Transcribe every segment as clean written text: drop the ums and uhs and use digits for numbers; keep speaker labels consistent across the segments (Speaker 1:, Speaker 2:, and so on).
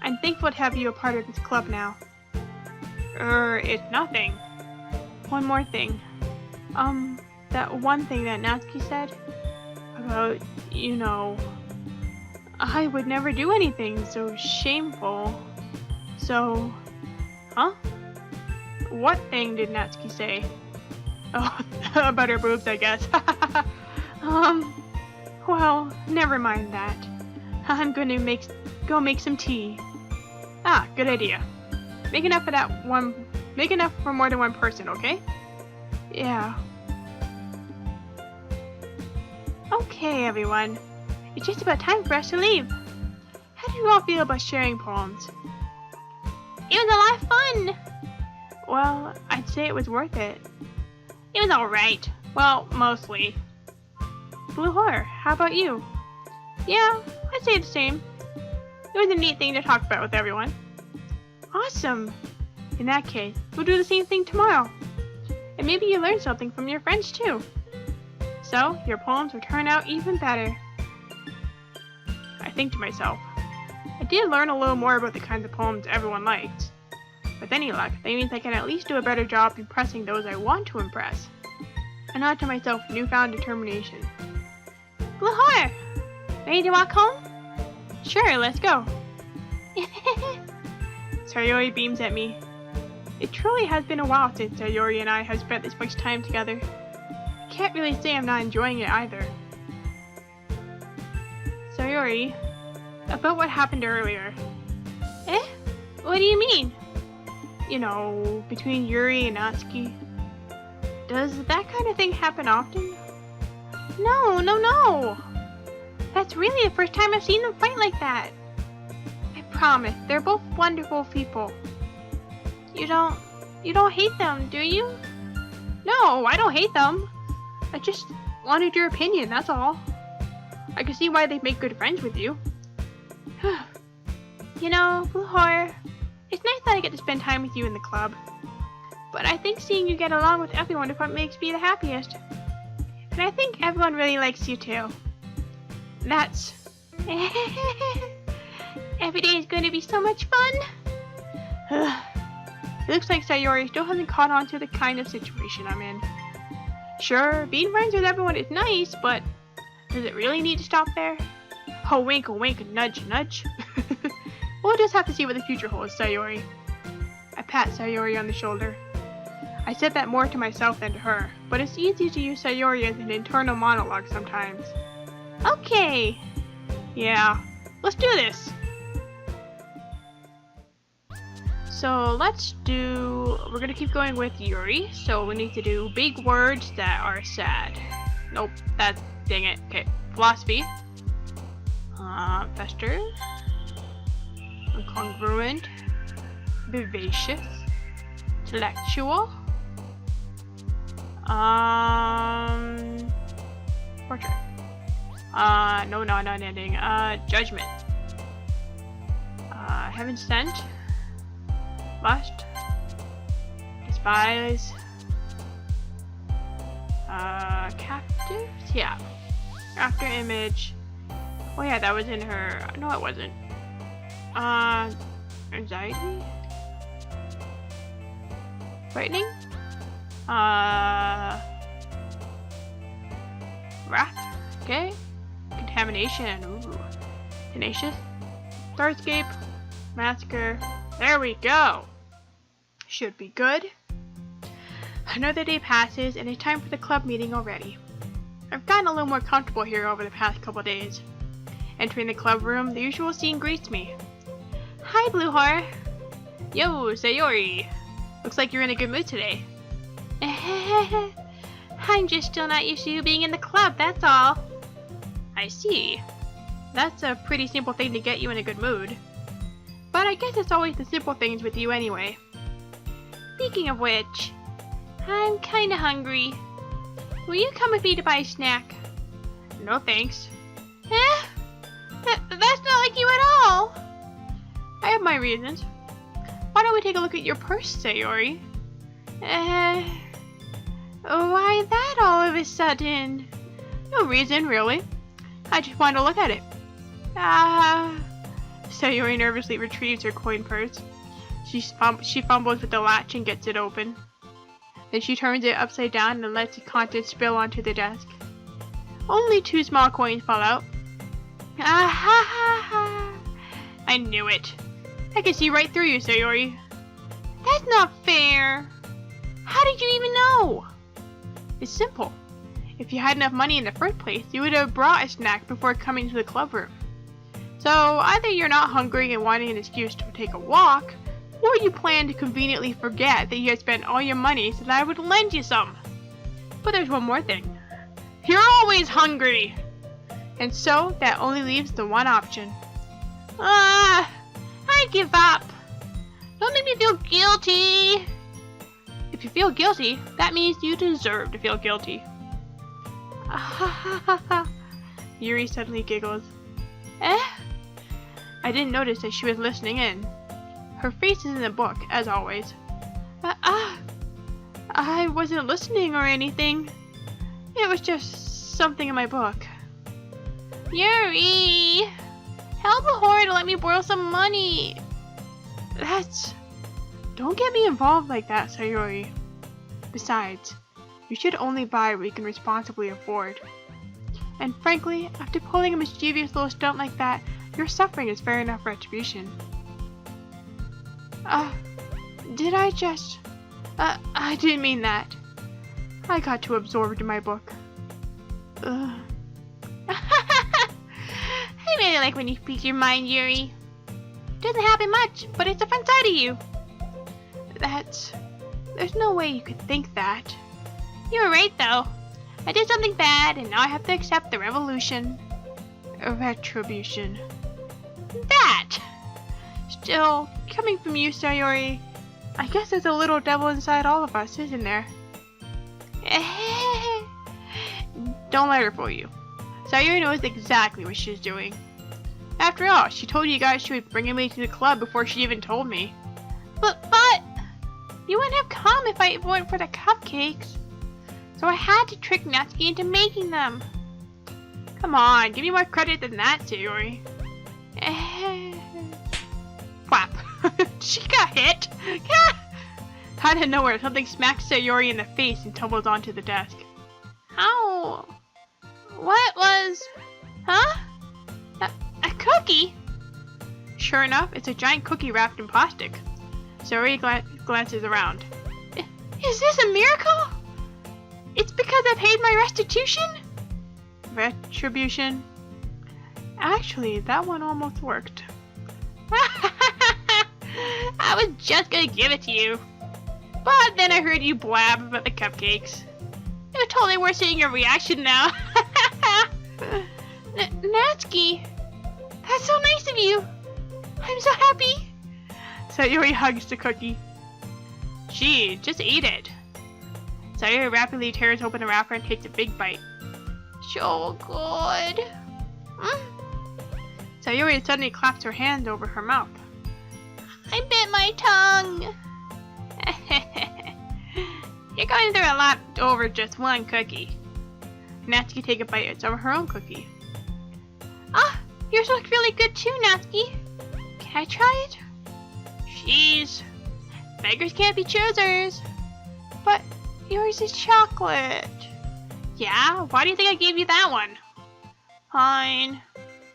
Speaker 1: I'm thankful to have you a part of this club now. It's nothing. One more thing. That one thing that Natsuki said about, you know, I would never do anything so shameful. So, huh? What thing did Natsuki say? Oh, about her boobs, I guess. Well, never mind that. I'm gonna go make some tea. Ah, good idea. Make enough for more than one person, okay? Yeah. Okay, everyone. It's just about time for us to leave. How do you all feel about sharing poems? It was a lot of fun! Well, I'd say it was worth it. It was alright. Well, mostly. Blue Horror, how about you? Yeah, I'd say the same. It was a neat thing to talk about with everyone. Awesome! In that case, we'll do the same thing tomorrow. And maybe you learn something from your friends too. So, your poems will turn out even better. I think to myself, I did learn a little more about the kinds of poems everyone likes. With any luck, that means I can at least do a better job impressing those I want to impress. I nod to myself with newfound determination. Blue Horror! Ready to walk home? Sure, let's go. Sayori beams at me. It truly has been a while since Sayori and I have spent this much time together. I can't really say I'm not enjoying it either. Sayori, about what happened earlier. Eh? What do you mean? You know, between Yuri and Natsuki. Does that kind of thing happen often? No. That's really the first time I've seen them fight like that. I promise, they're both wonderful people. You don't hate them, do you? No, I don't hate them. I just wanted your opinion, that's all. I can see why they make good friends with you. You know, Blue Horror, it's nice that I get to spend time with you in the club. But I think seeing you get along with everyone is what makes me the happiest. And I think everyone really likes you too. That's... Every day is going to be so much fun. It looks like Sayori still hasn't caught on to the kind of situation I'm in. Sure, being friends with everyone is nice, but does it really need to stop there? Oh, wink, nudge, nudge. We'll just have to see what the future holds, Sayori. I pat Sayori on the shoulder. I said that more to myself than to her, but it's easy to use Sayori as an internal monologue sometimes. Okay! Yeah, let's do this! So we're gonna keep going with Yuri, so we need to do big words that are sad. Nope, dang it. Okay, philosophy. Fester. Incongruent. Vivacious. Intellectual. Portrait. No, not ending. Judgment. Heaven sent. Lust. Despise. Captive? Yeah. After image. Oh yeah, that was in her. No, it wasn't. Anxiety? Frightening? Wrath? Okay. Contamination. Ooh. Tenacious. Starscape. Massacre. There we go. Should be good. Another day passes and it's time for the club meeting already. I've gotten a little more comfortable here over the past couple days. Entering the club room, the usual scene greets me. Hi, Blue Horror. Yo, Sayori. Looks like you're in a good mood today. I'm just still not used to you being in the club, that's all. I see. That's a pretty simple thing to get you in a good mood. But I guess it's always the simple things with you anyway. Speaking of which, I'm kinda hungry. Will you come with me to buy a snack? No thanks. That's not like you at all! I have my reasons. Why don't we take a look at your purse, Sayori? Why that all of a sudden? No reason, really. I just wanted to look at it. Sayori nervously retrieves her coin purse. She fumbles with the latch and gets it open. Then she turns it upside down and lets the contents spill onto the desk. Only 2 small coins fall out. Ah ha ha ha! I knew it. I can see right through you, Sayori. That's not fair. How did you even know? It's simple. If you had enough money in the first place, you would have brought a snack before coming to the club room. So either you're not hungry and wanting an excuse to take a walk, or you plan to conveniently forget that you had spent all your money so that I would lend you some. But there's one more thing. You're always hungry! And so that only leaves the one option. I give up. Don't make me feel guilty. If you feel guilty, that means you deserve to feel guilty. Yuri suddenly giggles. I didn't notice that she was listening in. Her face is in the book, as always. I wasn't listening or anything. It was just something in my book. Yuri! Help a whore to let me borrow some money. Don't get me involved like that, Sayori. Besides, you should only buy what you can responsibly afford. And frankly, after pulling a mischievous little stunt like that, your suffering is fair enough retribution. Did I just... I didn't mean that. I got too absorbed in my book. I really like when you speak your mind, Yuri. Doesn't happen much, but it's a fun side of you. There's no way you could think that. You were right, though. I did something bad, and now I have to accept the retribution. That! Still, coming from you, Sayori, I guess there's a little devil inside all of us, isn't there? Don't let her fool you. Sayori knows exactly what she's doing. After all, she told you guys she was bringing me to the club before she even told me. But, you wouldn't have come if I weren't for the cupcakes. So I had to trick Natsuki into making them. Come on, give me more credit than that, Sayori. Flap. She got hit. Out of nowhere, something smacks Sayori in the face and tumbles onto the desk. Ow. What was... Huh? A cookie? Sure enough, it's a giant cookie wrapped in plastic. Sayori glances around. Is this a miracle? It's because I paid my restitution? Retribution? Actually, that one almost worked. I was just gonna give it to you. But then I heard you blab about the cupcakes. It was totally worth seeing your reaction now. Natsuki, that's so nice of you. I'm so happy. Sayori hugs the cookie. Gee, just eat it. Sayori rapidly tears open the wrapper and takes a big bite. So good. Sayori suddenly claps her hand over her mouth. I bit my tongue. You're going through a lot over just one cookie. Natsuki takes a bite of her own cookie. Yours looks really good too, Natsuki. Can I try it? Jeez. Beggars can't be choosers. But yours is chocolate. Yeah? Why do you think I gave you that one? Fine.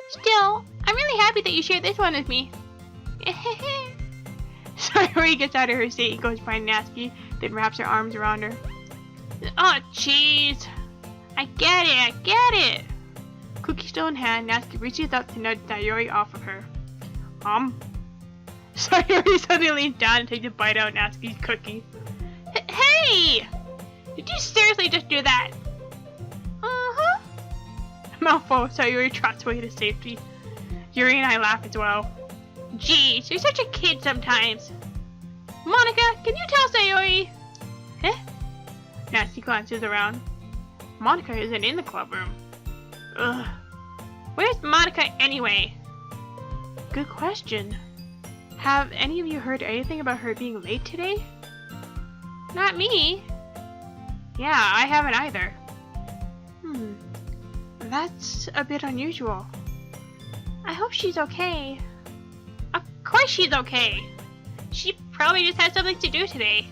Speaker 1: Still, I'm really happy that you shared this one with me. Sayori gets out of her seat and goes behind Natsuki, then wraps her arms around her. Oh, jeez. I get it. Cookie still in hand, Natsuki reaches up to nudge Sayori off of her. Sayori suddenly leans down and takes a bite out of Natsuki's cookie. Hey! Did you seriously just do that? Uh-huh. Mouthful, Sayori trots away to safety. Yuri and I laugh as well. Geez, you're such a kid sometimes. Monica, can you tell Sayori? Natsuki glances around. Monica isn't in the club room. Ugh. Where's Monica anyway? Good question. Have any of you heard anything about her being late today? Not me. Yeah, I haven't either. That's a bit unusual. I hope she's okay. course she's okay. She probably just had something to do today.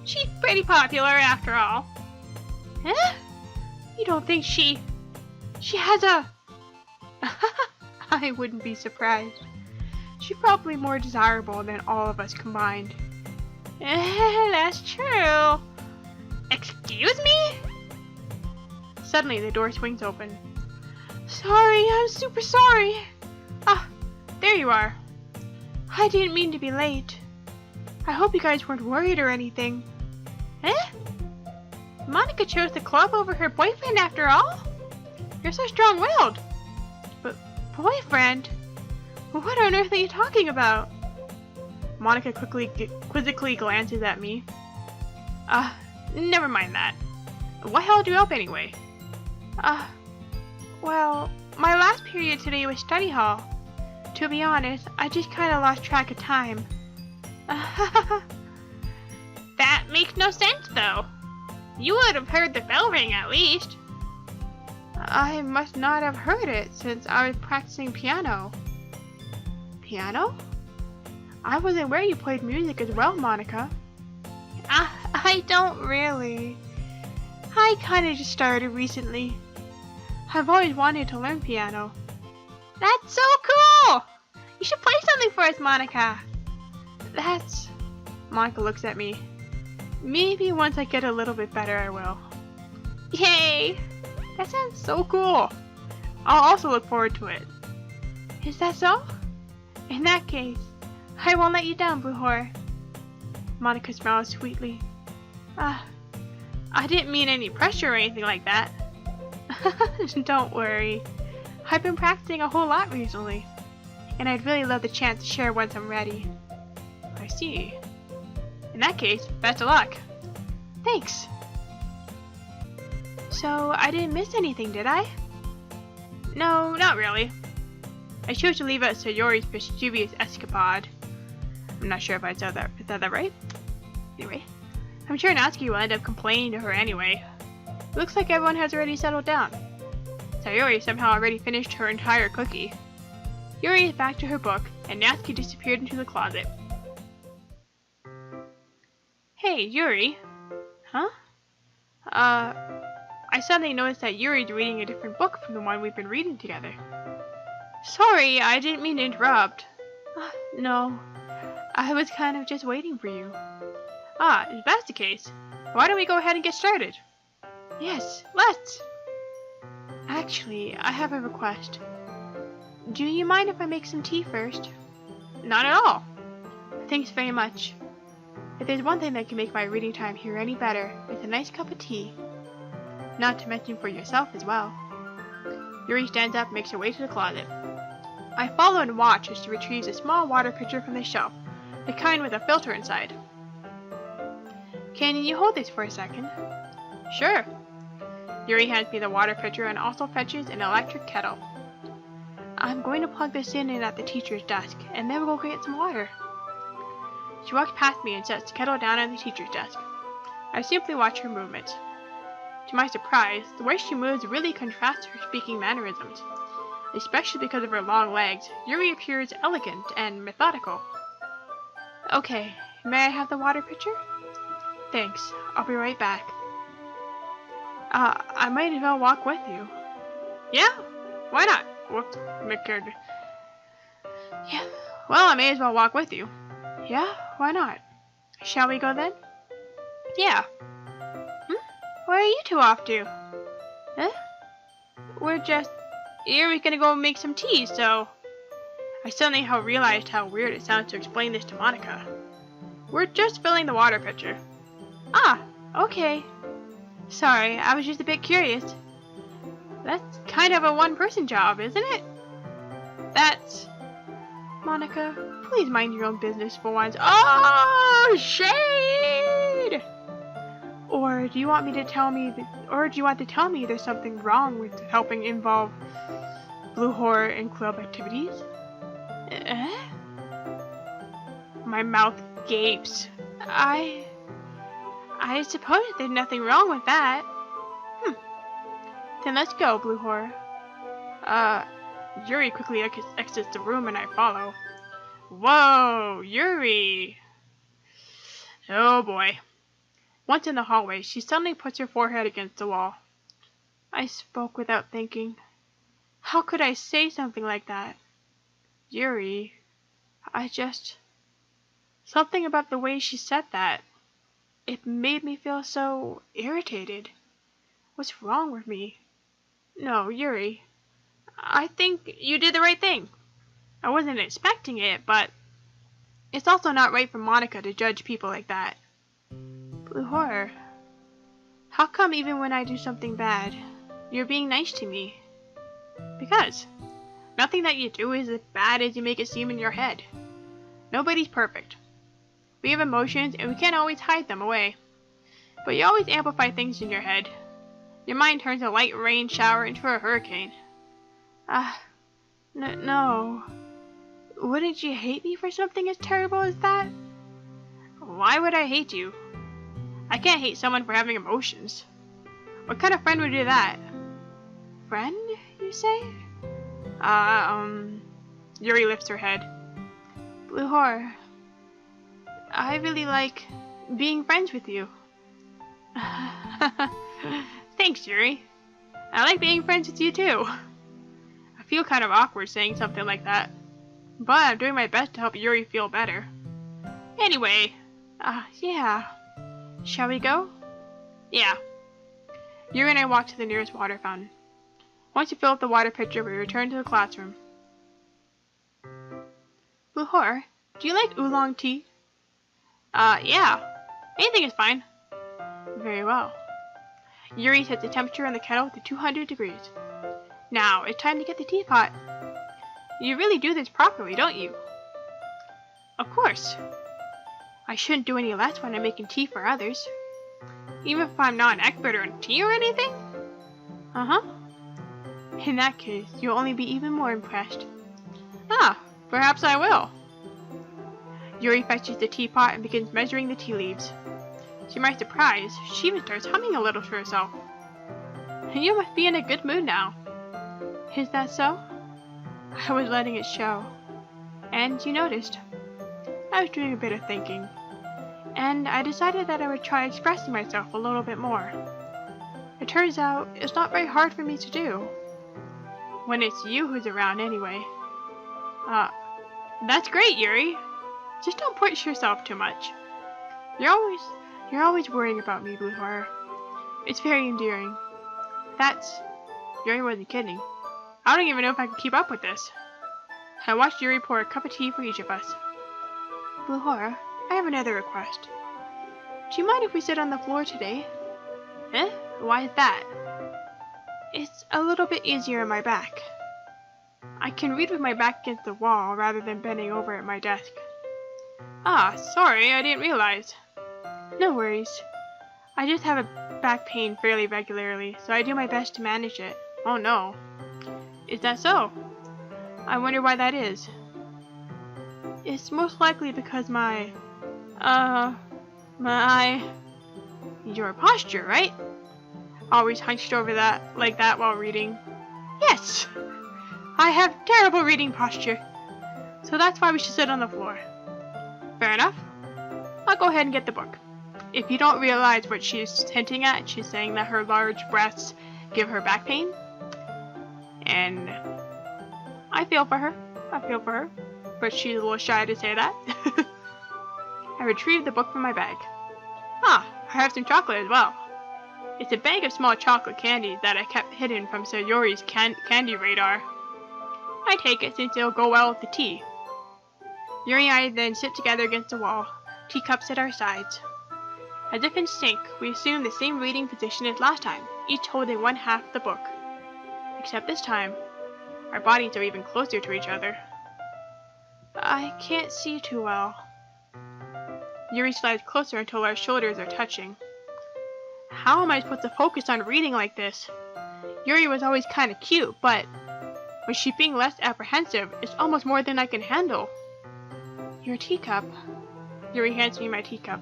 Speaker 1: She's pretty popular after all. Huh? You don't think she has a... I wouldn't be surprised. She's probably more desirable than all of us combined. That's true. Excuse me? Suddenly the door swings open. Sorry, I'm super sorry. Ah, there you are. I didn't mean to be late. I hope you guys weren't worried or anything. Eh? Monica chose the club over her boyfriend after all? You're so strong-willed. But boyfriend? What on earth are you talking about? Monica quizzically glances at me. Never mind that. What held you up anyway? Well, my last period today was study hall. To be honest, I just kinda lost track of time. That makes no sense though. You would have heard the bell ring at least. I must not have heard it since I was practicing piano. Piano? I wasn't aware you played music as well, Monica. I don't really. I kinda just started recently. I've always wanted to learn piano. That's so cool! You should play something for us, Monica. Monica looks at me. Maybe once I get a little bit better, I will. Yay! That sounds so cool. I'll also look forward to it. Is that so? In that case, I won't let you down, Blue Whore. Monica smiles sweetly. I didn't mean any pressure or anything like that. Don't worry. I've been practicing a whole lot recently, and I'd really love the chance to share once I'm ready. I see. In that case, best of luck. Thanks. So, I didn't miss anything, did I? No, not really. I chose to leave out Sayori's mischievous escapade. I'm not sure if I said that right. Anyway, I'm sure Natsuki will end up complaining to her anyway. It looks like everyone has already settled down. Sayori somehow already finished her entire cookie. Yuri is back to her book, and Natsuki disappeared into the closet. Hey, Yuri. Huh? I suddenly noticed that Yuri's reading a different book from the one we've been reading together. Sorry, I didn't mean to interrupt. No, I was kind of just waiting for you. If that's the case, why don't we go ahead and get started? Yes, let's! Actually, I have a request. Do you mind if I make some tea first? Not at all. Thanks very much. If there's one thing that can make my reading time here any better, it's a nice cup of tea. Not to mention for yourself as well. Yuri stands up and makes her way to the closet. I follow and watch as she retrieves a small water pitcher from the shelf, the kind with a filter inside. Can you hold this for a second? Sure. Yuri hands me the water pitcher and also fetches an electric kettle. I'm going to plug this in at the teacher's desk, and then we'll go get some water. She walks past me and sets the kettle down at the teacher's desk. I simply watch her movements. To my surprise, the way she moves really contrasts her speaking mannerisms. Especially because of her long legs, Yuri appears elegant and methodical. Okay, may I have the water pitcher? Thanks, I'll be right back. I might as well walk with you. Yeah? Why not? Whoops, yeah, well, I may as well walk with you. Yeah? Why not? Shall we go then? Yeah. Where are you two off to? Huh? Yuri's gonna go make some tea, so... I suddenly realized how weird it sounds to explain this to Monica. We're just filling the water pitcher. Okay. Sorry, I was just a bit curious. That's kind of a one-person job, isn't it? Monica, please mind your own business for once. Oh, shade! Or do you want to tell me there's something wrong with helping involve Blue Whore in club activities? My mouth gapes. I suppose there's nothing wrong with that. Then let's go, Blue Whore. Yuri quickly exits the room and I follow. Whoa, Yuri! Oh boy. Once in the hallway, she suddenly puts her forehead against the wall. I spoke without thinking. How could I say something like that? Yuri, something about the way she said that. It made me feel so irritated. What's wrong with me? No, Yuri, I think you did the right thing. I wasn't expecting it, but it's also not right for Monica to judge people like that. Blue Horror, how come even when I do something bad, you're being nice to me? Because nothing that you do is as bad as you make it seem in your head. Nobody's perfect. We have emotions and we can't always hide them away. But you always amplify things in your head. Your mind turns a light rain shower into a hurricane. No. Wouldn't you hate me for something as terrible as that? Why would I hate you? I can't hate someone for having emotions. What kind of friend would do that? Friend, you say? Yuri lifts her head. Blue Horror, I really like being friends with you. Thanks, Yuri. I like being friends with you too. I feel kind of awkward saying something like that, but I'm doing my best to help Yuri feel better. Anyway, yeah. Shall we go? Yeah. Yuri and I walk to the nearest water fountain. Once you fill up the water pitcher, we return to the classroom. Blue Horror, do you like oolong tea? Yeah. Anything is fine. Very well. Yuri sets the temperature on the kettle to 200 degrees. Now, it's time to get the teapot. You really do this properly, don't you? Of course. I shouldn't do any less when I'm making tea for others. Even if I'm not an expert on tea or anything? Uh-huh. In that case, you'll only be even more impressed. Perhaps I will. Yuri fetches the teapot and begins measuring the tea leaves. To my surprise, she even starts humming a little to herself. You must be in a good mood now. Is that so? I was letting it show. And you noticed. I was doing a bit of thinking. And I decided that I would try expressing myself a little bit more. It turns out it's not very hard for me to do. When it's you who's around anyway. That's great, Yuri. Just don't push yourself too much. You're always worrying about me, Blue Horror. It's very endearing. Yuri wasn't kidding. I don't even know if I can keep up with this. I watched Yuri pour a cup of tea for each of us. Blue Horror, I have another request. Do you mind if we sit on the floor today? Eh? Why is that? It's a little bit easier on my back. I can read with my back against the wall rather than bending over at my desk. Sorry, I didn't realize. No worries. I just have a back pain fairly regularly, so I do my best to manage it. Oh no. Is that so? I wonder why that is. It's most likely because your posture, right? Always hunched over like that while reading. Yes! I have terrible reading posture. So that's why we should sit on the floor. Fair enough. I'll go ahead and get the book. If you don't realize what she's hinting at, she's saying that her large breasts give her back pain. And I feel for her. But she's a little shy to say that. I retrieved the book from my bag. I have some chocolate as well. It's a bag of small chocolate candies that I kept hidden from Sayori's candy radar. I take it since it'll go well with the tea. Yuri and I then sit together against the wall, teacups at our sides. As if in sync, we assume the same reading position as last time, each holding one half of the book. Except this time, our bodies are even closer to each other. I can't see too well. Yuri slides closer until our shoulders are touching. How am I supposed to focus on reading like this? Yuri was always kinda cute, but when she's being less apprehensive, it's almost more than I can handle. Your teacup. Yuri hands me my teacup.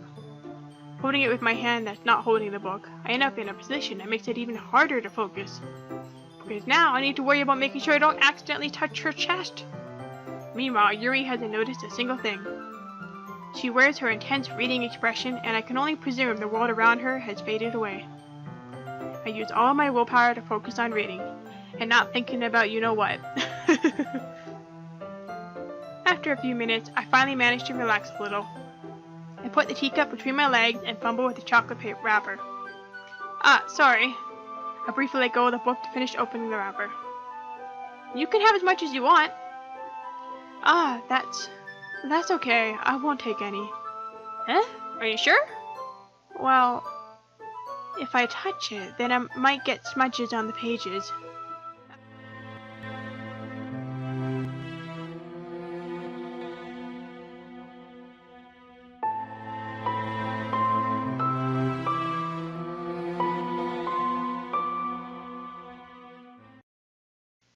Speaker 1: Holding it with my hand that's not holding the book, I end up in a position that makes it even harder to focus. Because now I need to worry about making sure I don't accidentally touch her chest. Meanwhile, Yuri hasn't noticed a single thing. She wears her intense reading expression, and I can only presume the world around her has faded away. I use all my willpower to focus on reading, and not thinking about you-know-what. After a few minutes, I finally manage to relax a little. I put the teacup between my legs and fumble with the chocolate paper wrapper. Ah, sorry. I briefly let go of the book to finish opening the wrapper. You can have as much as you want. Ah, that's okay. I won't take any. Huh? Are you sure? Well, if I touch it, then I might get smudges on the pages.